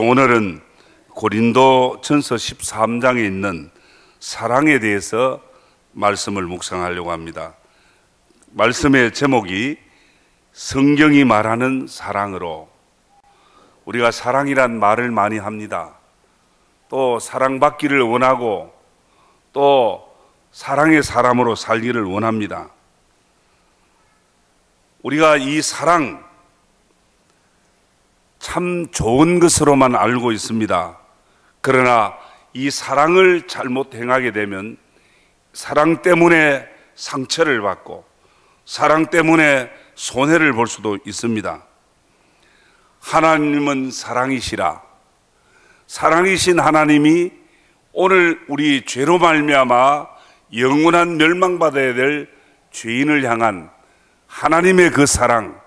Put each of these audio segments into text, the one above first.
오늘은 고린도전서 13장에 있는 사랑에 대해서 말씀을 묵상하려고 합니다. 말씀의 제목이 성경이 말하는 사랑으로. 우리가 사랑이란 말을 많이 합니다. 또 사랑받기를 원하고 또 사랑의 사람으로 살기를 원합니다. 우리가 이 사랑 참 좋은 것으로만 알고 있습니다. 그러나 이 사랑을 잘못 행하게 되면 사랑 때문에 상처를 받고 사랑 때문에 손해를 볼 수도 있습니다. 하나님은 사랑이시라. 사랑이신 하나님이 오늘 우리 죄로 말미암아 영원한 멸망받아야 될 죄인을 향한 하나님의 그 사랑,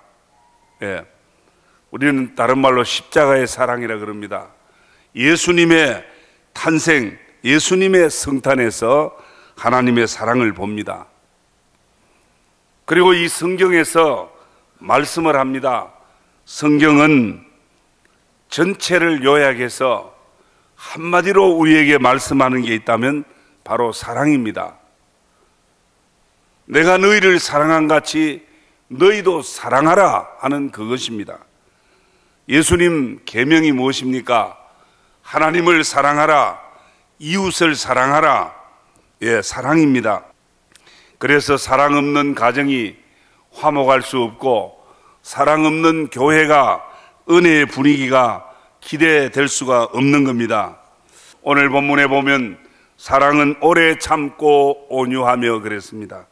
우리는 다른 말로 십자가의 사랑이라 그럽니다. 예수님의 탄생, 예수님의 성탄에서 하나님의 사랑을 봅니다. 그리고 이 성경에서 말씀을 합니다. 성경은 전체를 요약해서 한마디로 우리에게 말씀하는 게 있다면 바로 사랑입니다. 내가 너희를 사랑한 같이 너희도 사랑하라 하는 그것입니다. 예수님 계명이 무엇입니까? 하나님을 사랑하라, 이웃을 사랑하라. 사랑입니다. 그래서 사랑 없는 가정이 화목할 수 없고 사랑 없는 교회가 은혜의 분위기가 기대될 수가 없는 겁니다. 오늘 본문에 보면 사랑은 오래 참고 온유하며 그랬습니다.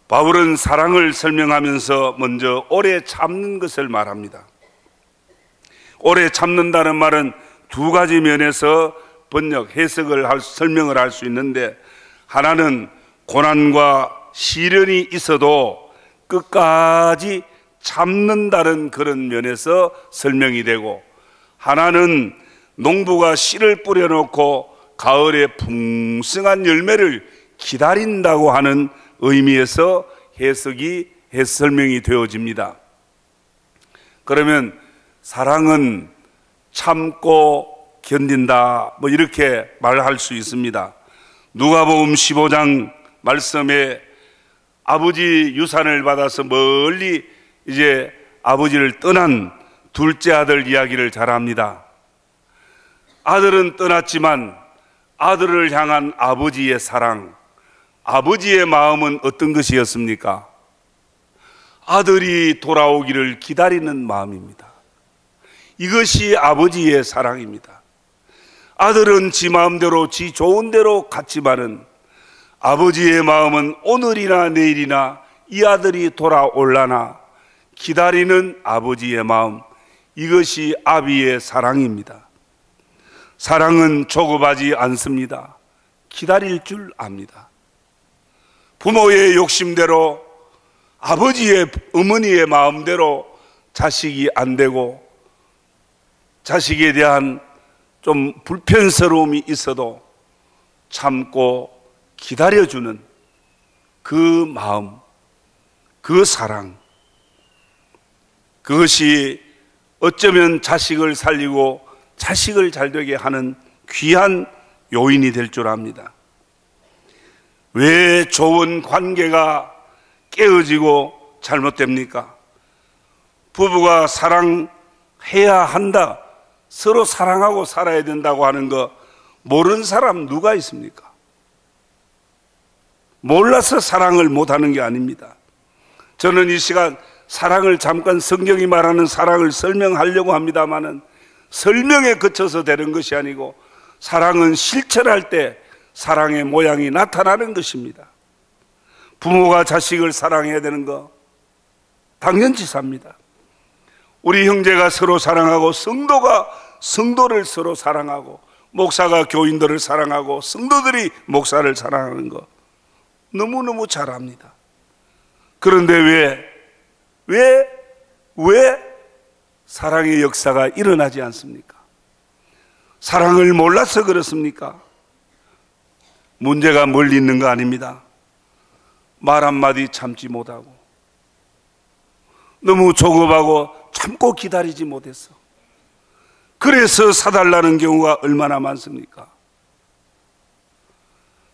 바울은 사랑을 설명하면서 먼저 오래 참는 것을 말합니다. 오래 참는다는 말은 두 가지 면에서 번역, 해석을 설명을 할 수 있는데, 하나는 고난과 시련이 있어도 끝까지 참는다는 그런 면에서 설명이 되고, 하나는 농부가 씨를 뿌려놓고 가을에 풍성한 열매를 기다린다고 하는 의미에서 설명이 되어집니다. 그러면 사랑은 참고 견딘다, 이렇게 말할 수 있습니다. 누가복음 15장 말씀에 아버지 유산을 받아서 멀리 이제 아버지를 떠난 둘째 아들 이야기를 잘 합니다. 아들은 떠났지만 아들을 향한 아버지의 사랑, 아버지의 마음은 어떤 것이었습니까? 아들이 돌아오기를 기다리는 마음입니다. 이것이 아버지의 사랑입니다. 아들은 지 마음대로 지 좋은 대로 갔지만은 아버지의 마음은 오늘이나 내일이나 이 아들이 돌아올라나 기다리는 아버지의 마음, 이것이 아비의 사랑입니다. 사랑은 조급하지 않습니다. 기다릴 줄 압니다. 부모의 욕심대로, 아버지의, 어머니의 마음대로 자식이 안 되고 자식에 대한 좀 불편스러움이 있어도 참고 기다려주는 그 마음, 그 사랑, 그것이 어쩌면 자식을 살리고 자식을 잘되게 하는 귀한 요인이 될 줄 압니다. 왜 좋은 관계가 깨어지고 잘못됩니까? 부부가 사랑해야 한다, 서로 사랑하고 살아야 된다고 하는 거 모르는 사람 누가 있습니까? 몰라서 사랑을 못하는 게 아닙니다. 저는 이 시간 사랑을 잠깐 성경이 말하는 사랑을 설명하려고 합니다마는 설명에 그쳐서 되는 것이 아니고 사랑은 실천할 때 사랑의 모양이 나타나는 것입니다. 부모가 자식을 사랑해야 되는 거 당연지사입니다. 우리 형제가 서로 사랑하고 성도가 성도를 서로 사랑하고 목사가 교인들을 사랑하고 성도들이 목사를 사랑하는 거 너무너무 잘 압니다. 그런데 왜 사랑의 역사가 일어나지 않습니까? 사랑을 몰라서 그렇습니까? 문제가 멀리 있는 거 아닙니다. 말 한마디 참지 못하고 너무 조급하고 참고 기다리지 못했어. 그래서 사달라는 경우가 얼마나 많습니까?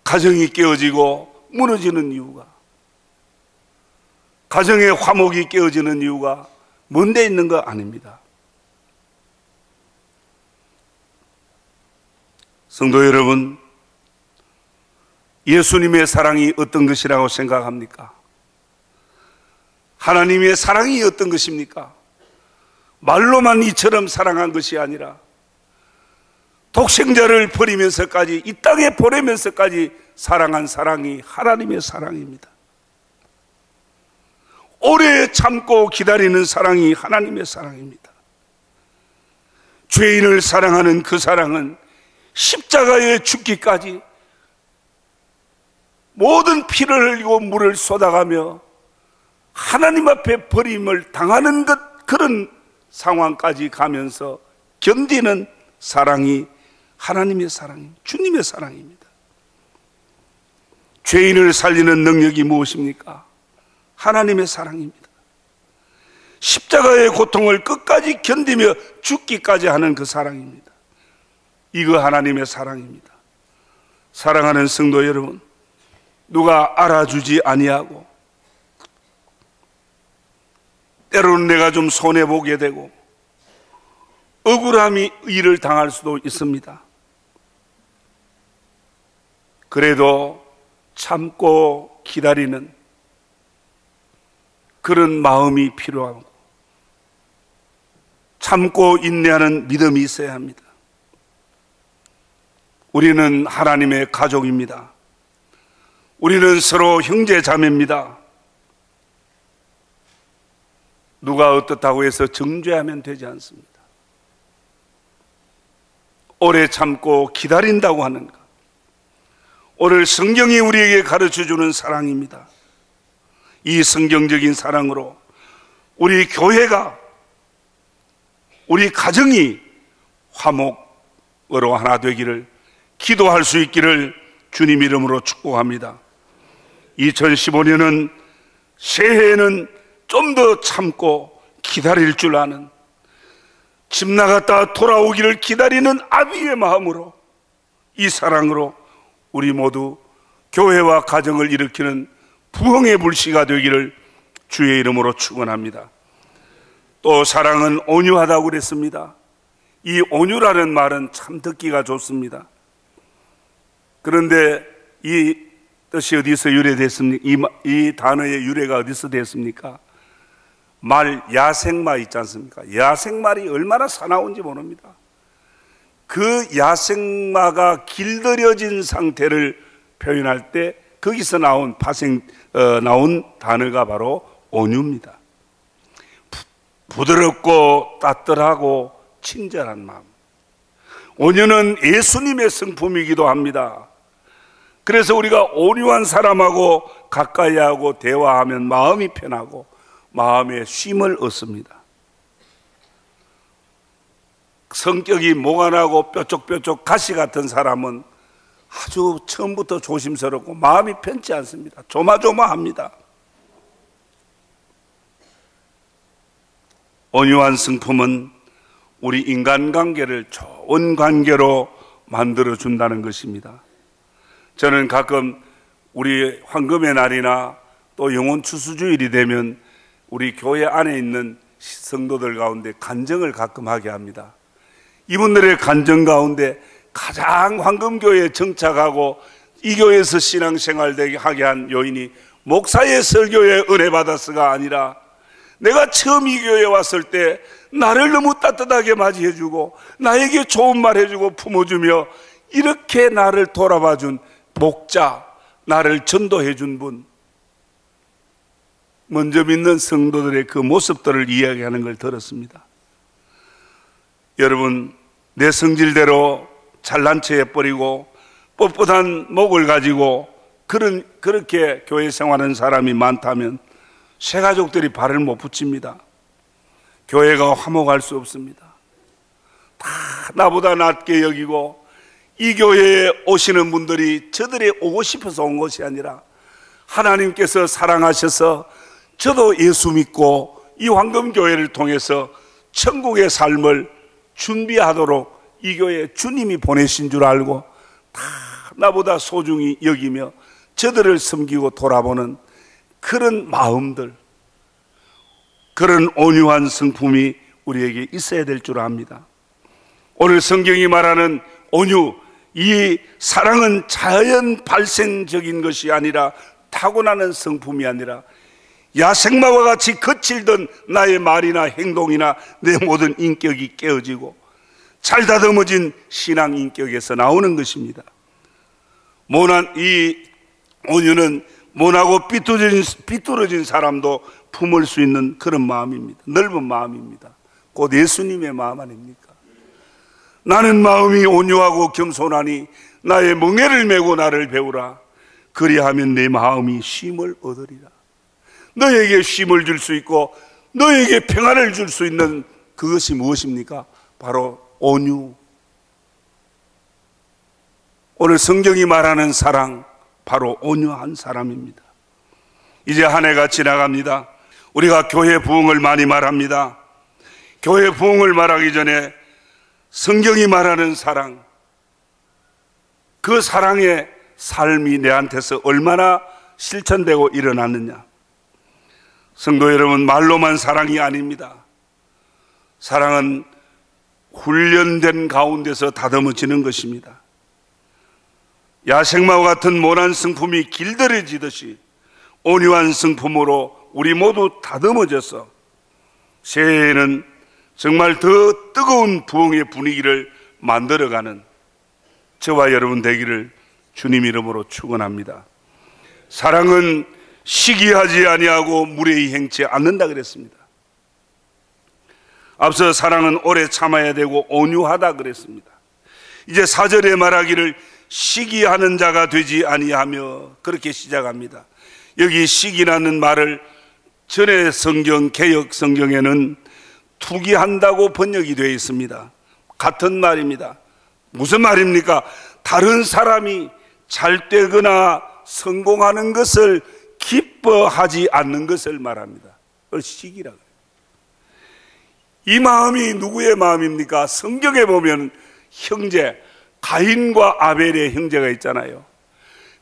가정이 깨어지고 무너지는 이유가, 가정의 화목이 깨어지는 이유가 뭔데 있는 거 아닙니다. 성도 여러분, 예수님의 사랑이 어떤 것이라고 생각합니까? 하나님의 사랑이 어떤 것입니까? 말로만 이처럼 사랑한 것이 아니라 독생자를 버리면서까지 이 땅에 보내면서까지 사랑한 사랑이 하나님의 사랑입니다. 오래 참고 기다리는 사랑이 하나님의 사랑입니다. 죄인을 사랑하는 그 사랑은 십자가에 죽기까지 모든 피를 흘리고 물을 쏟아가며 하나님 앞에 버림을 당하는 그런 상황까지 가면서 견디는 사랑이 하나님의 사랑입니다. 주님의 사랑입니다. 죄인을 살리는 능력이 무엇입니까? 하나님의 사랑입니다. 십자가의 고통을 끝까지 견디며 죽기까지 하는 그 사랑입니다. 이거 하나님의 사랑입니다. 사랑하는 성도 여러분, 누가 알아주지 아니하고 때로는 내가 좀 손해보게 되고 억울함이 일을 당할 수도 있습니다. 그래도 참고 기다리는 그런 마음이 필요하고 참고 인내하는 믿음이 있어야 합니다. 우리는 하나님의 가족입니다. 우리는 서로 형제 자매입니다. 누가 어떻다고 해서 정죄하면 되지 않습니다. 오래 참고 기다린다고 하는 것, 오늘 성경이 우리에게 가르쳐주는 사랑입니다. 이 성경적인 사랑으로 우리 교회가, 우리 가정이 화목으로 하나 되기를, 기도할 수 있기를 주님 이름으로 축복합니다. 2015년은 새해에는 좀 더 참고 기다릴 줄 아는, 집 나갔다 돌아오기를 기다리는 아비의 마음으로, 이 사랑으로 우리 모두 교회와 가정을 일으키는 부흥의 불씨가 되기를 주의 이름으로 축원합니다. 또 사랑은 온유하다고 그랬습니다. 이 온유라는 말은 참 듣기가 좋습니다. 그런데 이 뜻이 어디서 유래됐습니까? 이 단어의 유래가 어디서 됐습니까? 말 야생마 있지 않습니까? 야생말이 얼마나 사나운지 모릅니다. 그 야생마가 길들여진 상태를 표현할 때 거기서 나온 단어가 바로 온유입니다. 부드럽고 따뜻하고 친절한 마음. 온유는 예수님의 성품이기도 합니다. 그래서 우리가 온유한 사람하고 가까이하고 대화하면 마음이 편하고 마음에 쉼을 얻습니다. 성격이 모간하고 뾰족뾰족 가시 같은 사람은 아주 처음부터 조심스럽고 마음이 편치 않습니다. 조마조마합니다. 온유한 성품은 우리 인간관계를 좋은 관계로 만들어준다는 것입니다. 저는 가끔 우리 황금의 날이나 또 영혼 추수주일이 되면 우리 교회 안에 있는 성도들 가운데 간증을 가끔 하게 합니다. 이분들의 간증 가운데 가장 황금교회에 정착하고 이 교회에서 신앙생활 되게 하게 한 요인이 목사의 설교에 은혜 받았어가 아니라 내가 처음 이 교회에 왔을 때 나를 너무 따뜻하게 맞이해주고 나에게 좋은 말 해주고 품어주며 이렇게 나를 돌아봐준 목자, 나를 전도해준 분, 먼저 믿는 성도들의 그 모습들을 이야기하는 걸 들었습니다. 여러분, 내 성질대로 잘난 체 해버리고 뻣뻣한 목을 가지고 그렇게 교회 생활하는 사람이 많다면 새가족들이 발을 못 붙입니다. 교회가 화목할 수 없습니다. 다 나보다 낮게 여기고 이 교회에 오시는 분들이 저들이 오고 싶어서 온 것이 아니라 하나님께서 사랑하셔서 저도 예수 믿고 이 황금교회를 통해서 천국의 삶을 준비하도록 이 교회에 주님이 보내신 줄 알고 다 나보다 소중히 여기며 저들을 섬기고 돌아보는 그런 마음들, 그런 온유한 성품이 우리에게 있어야 될 줄 압니다. 오늘 성경이 말하는 온유, 이 사랑은 자연 발생적인 것이 아니라 타고나는 성품이 아니라 야생마와 같이 거칠던 나의 말이나 행동이나 내 모든 인격이 깨어지고 잘 다듬어진 신앙 인격에서 나오는 것입니다. 이 온유는 모나고 삐뚤어진 사람도 품을 수 있는 그런 마음입니다. 넓은 마음입니다. 곧 예수님의 마음 아닙니까? 나는 마음이 온유하고 겸손하니 나의 멍에를 메고 나를 배우라. 그리하면 내 마음이 쉼을 얻으리라. 너에게 쉼을 줄 수 있고 너에게 평안을 줄 수 있는 그것이 무엇입니까? 바로 온유. 오늘 성경이 말하는 사랑, 바로 온유한 사람입니다. 이제 한 해가 지나갑니다. 우리가 교회 부흥을 많이 말합니다. 교회 부흥을 말하기 전에 성경이 말하는 사랑, 그 사랑의 삶이 내한테서 얼마나 실천되고 일어났느냐. 성도 여러분, 말로만 사랑이 아닙니다. 사랑은 훈련된 가운데서 다듬어지는 것입니다. 야생마와 같은 모난 성품이 길들여지듯이 온유한 성품으로 우리 모두 다듬어져서 새해에는 정말 더 뜨거운 부흥의 분위기를 만들어가는 저와 여러분 되기를 주님 이름으로 축원합니다. 사랑은 시기하지 아니하고 무례히 행치 않는다 그랬습니다. 앞서 사랑은 오래 참아야 되고 온유하다 그랬습니다. 이제 4절에 말하기를 시기하는 자가 되지 아니하며 그렇게 시작합니다. 여기 시기라는 말을 전의 성경, 개역 성경에는 투기한다고 번역이 되어 있습니다. 같은 말입니다. 무슨 말입니까? 다른 사람이 잘 되거나 성공하는 것을 기뻐하지 않는 것을 말합니다. 그걸 시기라고 해요. 이 마음이 누구의 마음입니까? 성경에 보면 형제, 가인과 아벨의 형제가 있잖아요.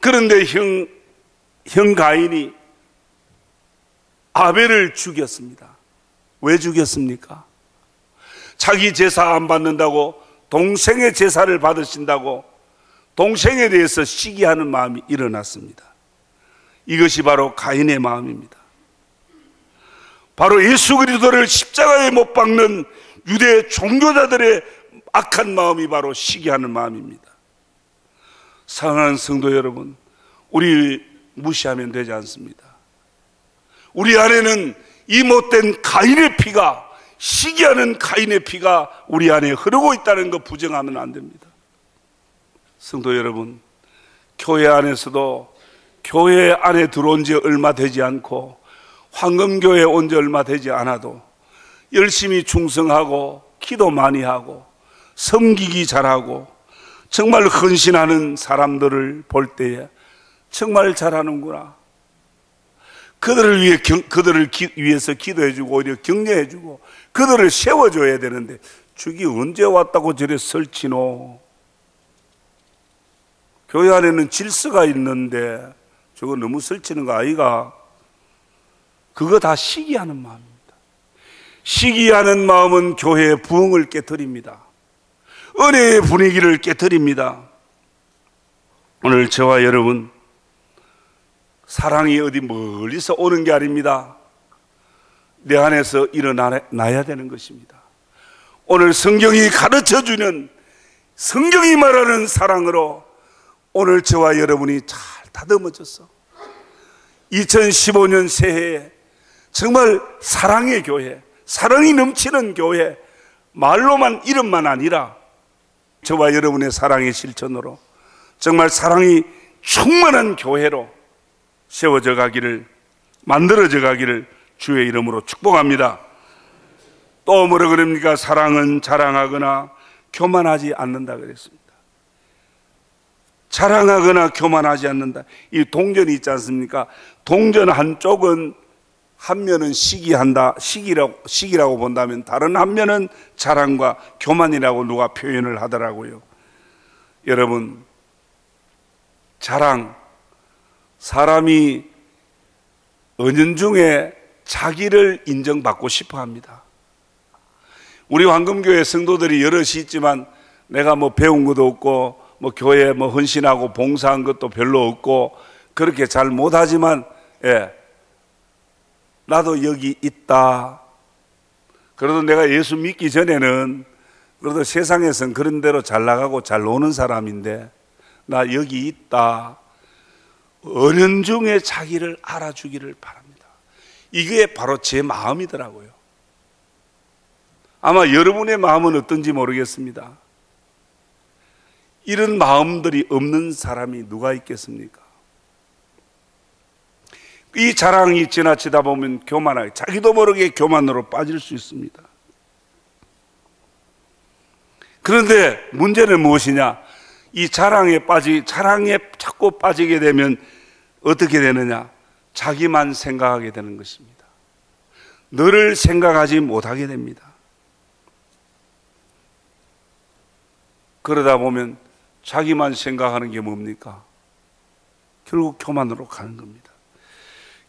그런데 형 가인이 아벨을 죽였습니다. 왜 죽였습니까? 자기 제사 안 받는다고, 동생의 제사를 받으신다고 동생에 대해서 시기하는 마음이 일어났습니다. 이것이 바로 가인의 마음입니다. 바로 예수 그리스도를 십자가에 못 박는 유대 종교자들의 악한 마음이 바로 시기하는 마음입니다. 사랑하는 성도 여러분, 우리 무시하면 되지 않습니다. 우리 안에는 이 못된 가인의 피가, 시기하는 가인의 피가 우리 안에 흐르고 있다는 것 부정하면 안 됩니다. 성도 여러분, 교회 안에서도 교회 안에 들어온 지 얼마 되지 않고 황금교회에 온 지 얼마 되지 않아도 열심히 충성하고 기도 많이 하고 섬기기 잘하고 정말 헌신하는 사람들을 볼 때에 정말 잘하는구나. 그들을 위해서 기도해주고 오히려 격려해주고 그들을 세워줘야 되는데 저기 언제 왔다고 저래 설치노. 교회 안에는 질서가 있는데 저거 너무 설치는 거 아이가. 그거 다 시기하는 마음입니다. 시기하는 마음은 교회의 부흥을 깨트립니다. 은혜의 분위기를 깨트립니다. 오늘 저와 여러분, 사랑이 어디 멀리서 오는 게 아닙니다. 내 안에서 일어나야 되는 것입니다. 오늘 성경이 가르쳐주는, 성경이 말하는 사랑으로 오늘 저와 여러분이 잘 다듬어져서 2015년 새해에 정말 사랑의 교회, 사랑이 넘치는 교회, 말로만 이름만 아니라 저와 여러분의 사랑의 실천으로 정말 사랑이 충만한 교회로 세워져 가기를, 만들어져 가기를 주의 이름으로 축복합니다. 또 뭐라 그럽니까? 사랑은 자랑하거나 교만하지 않는다 그랬습니다. 자랑하거나 교만하지 않는다. 이 동전이 있지 않습니까? 동전 한쪽은 한 면은 시기라고 본다면 다른 한 면은 자랑과 교만이라고 누가 표현을 하더라고요. 여러분, 자랑, 사람이 은연중에 자기를 인정받고 싶어 합니다. 우리 황금교회 성도들이 여럿이 있지만 내가 뭐 배운 것도 없고 뭐 교회에 뭐 헌신하고 봉사한 것도 별로 없고 그렇게 잘 못하지만 나도 여기 있다. 그래도 내가 예수 믿기 전에는 그래도 세상에선 그런 대로 잘 나가고 잘 노는 사람인데 나 여기 있다. 은연중에 자기를 알아주기를 바랍니다. 이게 바로 제 마음이더라고요. 아마 여러분의 마음은 어떤지 모르겠습니다. 이런 마음들이 없는 사람이 누가 있겠습니까? 이 자랑이 지나치다 보면 교만하게, 자기도 모르게 교만으로 빠질 수 있습니다. 그런데 문제는 무엇이냐? 이 자랑에 자꾸 빠지게 되면 어떻게 되느냐? 자기만 생각하게 되는 것입니다. 너를 생각하지 못하게 됩니다. 그러다 보면 자기만 생각하는 게 뭡니까? 결국 교만으로 가는 겁니다.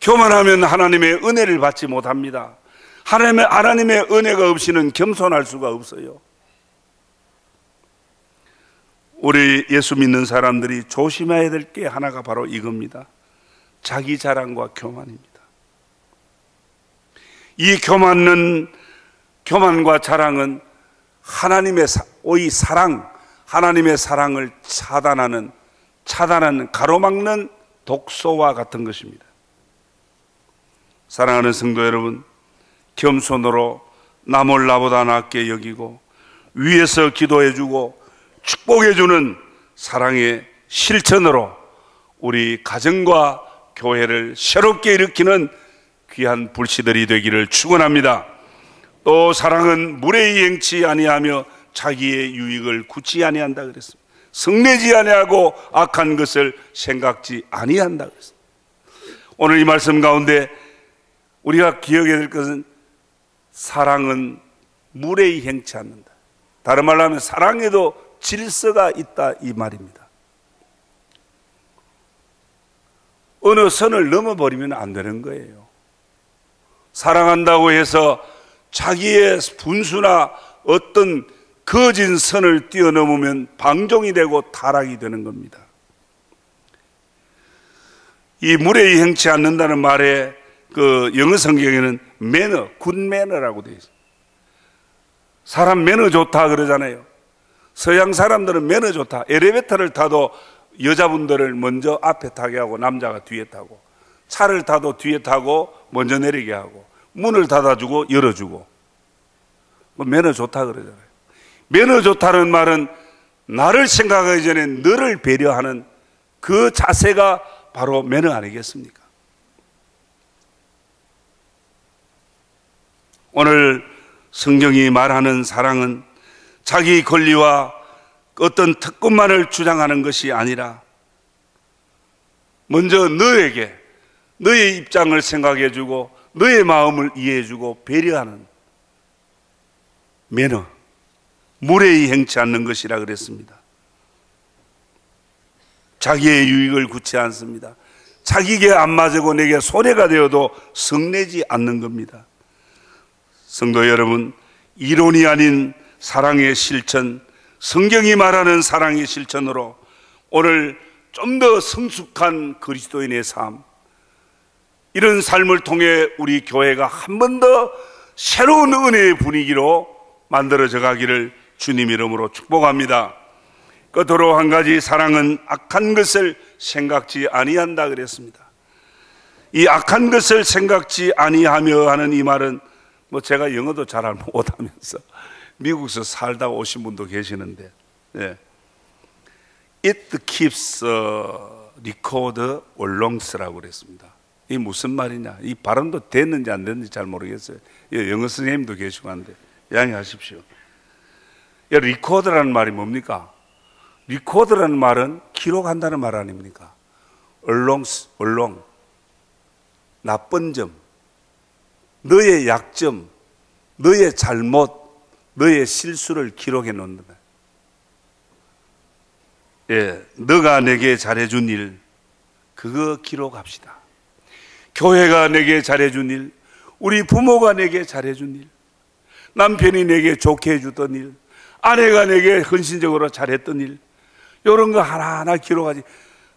교만하면 하나님의 은혜를 받지 못합니다. 하나님의 은혜가 없이는 겸손할 수가 없어요. 우리 예수 믿는 사람들이 조심해야 될 게 하나가 바로 이겁니다. 자기 자랑과 교만입니다. 이 교만과 자랑은 하나님의 사랑을 차단하는 가로막는 독소와 같은 것입니다. 사랑하는 성도 여러분, 겸손으로 남을 나보다 낫게 여기고 위에서 기도해주고 축복해주는 사랑의 실천으로 우리 가정과 교회를 새롭게 일으키는 귀한 불씨들이 되기를 축원합니다. 또 사랑은 물에 행치 아니하며 자기의 유익을 굳지 아니한다 그랬습니다. 성내지 아니하고 악한 것을 생각지 아니한다 그랬습니다. 오늘 이 말씀 가운데 우리가 기억해야 될 것은 사랑은 물에 행치 않는다. 다른 말로 하면 사랑에도 질서가 있다 이 말입니다. 어느 선을 넘어버리면 안 되는 거예요. 사랑한다고 해서 자기의 분수나 어떤 거진 선을 뛰어넘으면 방종이 되고 타락이 되는 겁니다. 이 물에 행치 않는다는 말에 그 영어 성경에는 매너, 굿 매너라고 되어 있어요. 사람 매너 좋다 그러잖아요. 서양 사람들은 매너 좋다. 엘리베이터를 타도 여자분들을 먼저 앞에 타게 하고 남자가 뒤에 타고, 차를 타도 뒤에 타고 먼저 내리게 하고, 문을 닫아주고 열어주고, 매너 좋다 그러잖아요. 매너 좋다는 말은 나를 생각하기 전에 너를 배려하는 그 자세가 바로 매너 아니겠습니까? 오늘 성경이 말하는 사랑은 자기 권리와 어떤 특권만을 주장하는 것이 아니라 먼저 너에게 너의 입장을 생각해주고 너의 마음을 이해해주고 배려하는 매너, 물에 행치 않는 것이라 그랬습니다. 자기의 유익을 굳지 않습니다. 자기에게 안 맞고 내게 손해가 되어도 성내지 않는 겁니다. 성도 여러분, 이론이 아닌 사랑의 실천, 성경이 말하는 사랑의 실천으로 오늘 좀 더 성숙한 그리스도인의 삶, 이런 삶을 통해 우리 교회가 한 번 더 새로운 은혜의 분위기로 만들어져 가기를 주님 이름으로 축복합니다. 끝으로 한 가지, 사랑은 악한 것을 생각지 아니한다 그랬습니다. 이 악한 것을 생각지 아니하며 하는 이 말은 제가 영어도 잘 못하면서 미국에서 살다 오신 분도 계시는데, It keeps record allongs라고 그랬습니다. 이게 무슨 말이냐? 이 발음도 됐는지 안 됐는지 잘 모르겠어요. 영어 선생님도 계시고 한데, 양해하십시오. 리코더라는 말이 뭡니까? 리코더라는 말은 기록한다는 말 아닙니까? 얼렁, 나쁜 점, 너의 약점, 너의 잘못, 너의 실수를 기록해 놓는다. 예, 너가 내게 잘해준 일, 그거 기록합시다. 교회가 내게 잘해준 일, 우리 부모가 내게 잘해준 일, 남편이 내게 좋게 해주던 일, 아내가 내게 헌신적으로 잘했던 일, 이런 거 하나하나 기록하지.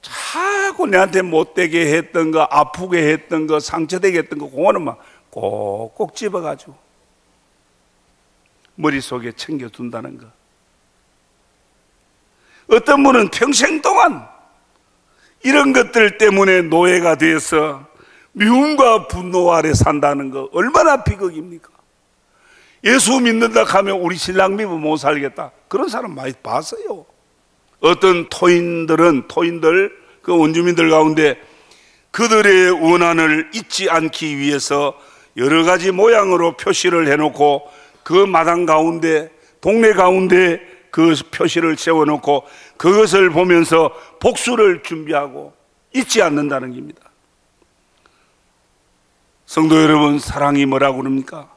자꾸 내한테 못되게 했던 거, 아프게 했던 거, 상처되게 했던 거, 그거는 막 꼭꼭 집어가지고 머릿속에 챙겨둔다는 거. 어떤 분은 평생 동안 이런 것들 때문에 노예가 되어서 미움과 분노 아래 산다는 거 얼마나 비극입니까? 예수 믿는다 하면 우리 신랑 믿으면 못 살겠다, 그런 사람 많이 봤어요. 어떤 토인들 그 원주민들 가운데 그들의 원한을 잊지 않기 위해서 여러 가지 모양으로 표시를 해놓고 그 마당 가운데, 동네 가운데 그 표시를 세워놓고 그것을 보면서 복수를 준비하고 잊지 않는다는 겁니다. 성도 여러분, 사랑이 뭐라고 그럽니까?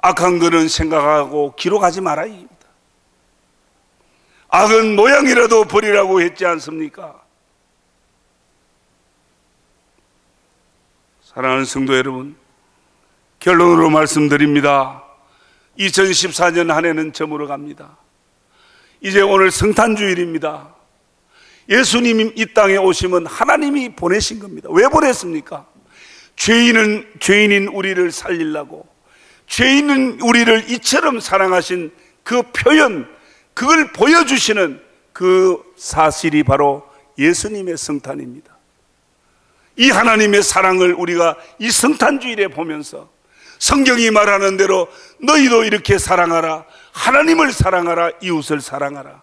악한 거는 생각하고 기록하지 말아야 합니다. 악은 모양이라도 버리라고 했지 않습니까? 사랑하는 성도 여러분, 결론으로 말씀드립니다. 2014년 한 해는 저물어 갑니다. 이제 오늘 성탄주일입니다. 예수님이 이 땅에 오시면 하나님이 보내신 겁니다. 왜 보냈습니까? 죄인인 우리를 살리려고, 죄인은 우리를 이처럼 사랑하신 그 표현, 그걸 보여주시는 그 사실이 바로 예수님의 성탄입니다. 이 하나님의 사랑을 우리가 이 성탄주일에 보면서 성경이 말하는 대로 너희도 이렇게 사랑하라, 하나님을 사랑하라, 이웃을 사랑하라.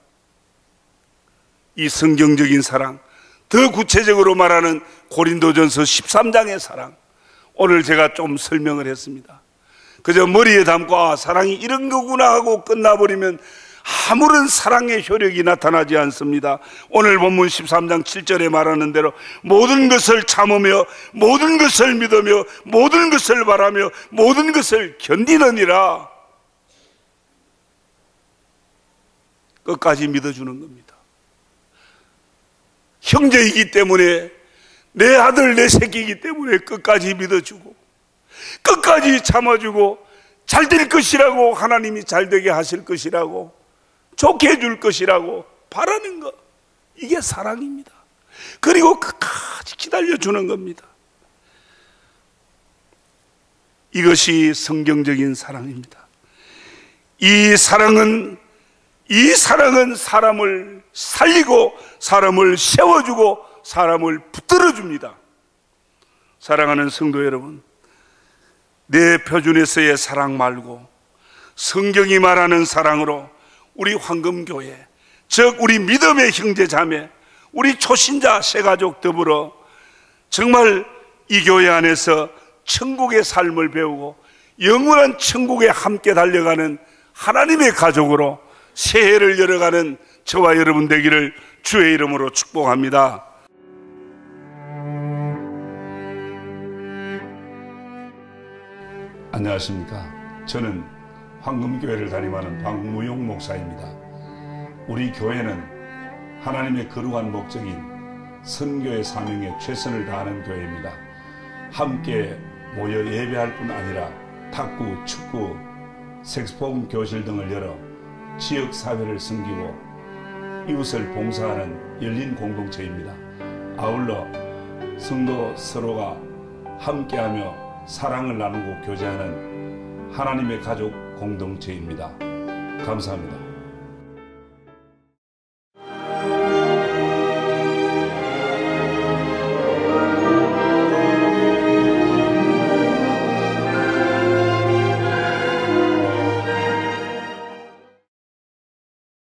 이 성경적인 사랑, 더 구체적으로 말하는 고린도전서 13장의 사랑, 오늘 제가 좀 설명을 했습니다. 그저 머리에 담고 사랑이 이런 거구나 하고 끝나버리면 아무런 사랑의 효력이 나타나지 않습니다. 오늘 본문 13장 7절에 말하는 대로 모든 것을 참으며 모든 것을 믿으며 모든 것을 바라며 모든 것을 견디느니라. 끝까지 믿어주는 겁니다. 형제이기 때문에, 내 아들 내 새끼이기 때문에 끝까지 믿어주고 끝까지 참아주고 잘 될 것이라고, 하나님이 잘 되게 하실 것이라고, 좋게 해줄 것이라고 바라는 것, 이게 사랑입니다. 그리고 끝까지 기다려주는 겁니다. 이것이 성경적인 사랑입니다. 이 사랑은 사람을 살리고 사람을 세워주고 사람을 붙들어줍니다. 사랑하는 성도 여러분, 내 표준에서의 사랑 말고 성경이 말하는 사랑으로 우리 황금교회, 즉 우리 믿음의 형제자매, 우리 초신자 새가족 더불어 정말 이 교회 안에서 천국의 삶을 배우고 영원한 천국에 함께 달려가는 하나님의 가족으로 새해를 열어가는 저와 여러분 되기를 주의 이름으로 축복합니다. 안녕하십니까. 저는 황금교회를 담임하는 박무용 목사입니다. 우리 교회는 하나님의 거룩한 목적인 선교의 사명에 최선을 다하는 교회입니다. 함께 모여 예배할 뿐 아니라 탁구, 축구, 색소폰 교실 등을 열어 지역 사회를 섬기고 이웃을 봉사하는 열린 공동체입니다. 아울러 성도 서로가 함께하며 사랑을 나누고 교제하는 하나님의 가족 공동체입니다. 감사합니다.